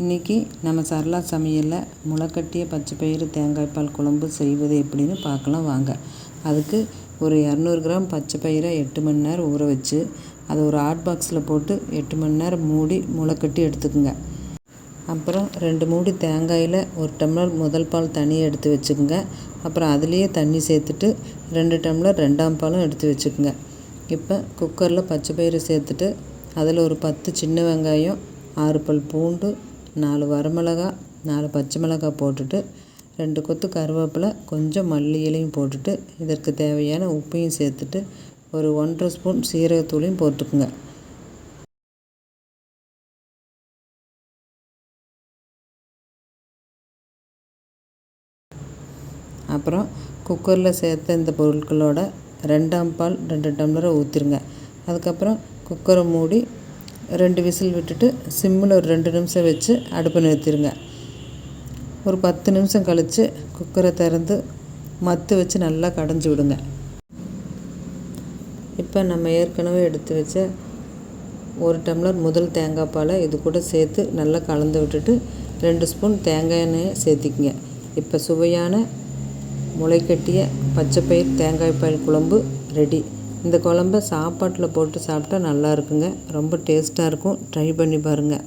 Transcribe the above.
இன்றைக்கி நம்ம சரளா சமையலில் முளைக்கட்டிய பச்சைப்பயிறு தேங்காய் பால் குழம்பு செய்வது எப்படின்னு பார்க்கலாம் வாங்க. அதுக்கு ஒரு 200 கிராம் பச்சைப்பயிரை 8 மணி நேரம் ஊற வச்சு அதை ஒரு ஹாட் பாக்ஸில் போட்டு 8 மணி நேரம் மூடி முளைக்கட்டி எடுத்துக்கோங்க. அப்புறம் 2 மூடி தேங்காயில் 1 டம்ளர் முதல் பால் தனியாக எடுத்து வச்சுக்கோங்க. அப்புறம் அதுலேயே தண்ணி சேர்த்துட்டு 2 டம்ளர் 2ஆம் பாலும் எடுத்து வச்சுக்கோங்க. இப்போ குக்கரில் பச்சைப்பயிறு சேர்த்துட்டு அதில் ஒரு 10 சின்ன வெங்காயம், 6 பல் பூண்டு, 4 வரமிளகா, 4 பச்சை மிளகாய் போட்டுட்டு 2 கொத்து கருவேப்பிலை, கொஞ்சம் மல்லி இலையும் போட்டுட்டு இதற்கு தேவையான உப்பையும் சேர்த்துட்டு ஒரு 1½ ஸ்பூன் சீரகத்தூளையும் போட்டுக்குங்க. அப்புறம் குக்கரில் சேர்த்த இந்த பொருட்களோட 2ஆம் பால் 2 டம்ளரை ஊற்றிருங்க. அதுக்கப்புறம் குக்கரை மூடி 2 விசில் விட்டுட்டு சிம்மில் ஒரு 2 நிமிஷம் வச்சு அடுப்பை நிறுத்திடுங்க. ஒரு 10 நிமிஷம் கழித்து குக்கரை திறந்து மத்து வச்சு நல்லா கடைஞ்சி விடுங்க. இப்போ நம்ம ஏற்கனவே எடுத்து வச்ச 1 டம்ளர் முதல் தேங்காய் பாலை இது கூட சேர்த்து நல்லா கலந்து விட்டுட்டு 2 ஸ்பூன் தேங்காய் எண்ணெயை சேர்த்திக்கங்க. இப்போ சுவையான முளைக்கட்டிய பச்சைப்பயிறு தேங்காய் பால் குழம்பு ரெடி. இந்த குழம்ப சாப்பாட்டில் போட்டு சாப்பிட்டா நல்லா இருக்குங்க. ரொம்ப டேஸ்ட்டாக இருக்கும். ட்ரை பண்ணி பாருங்கள்.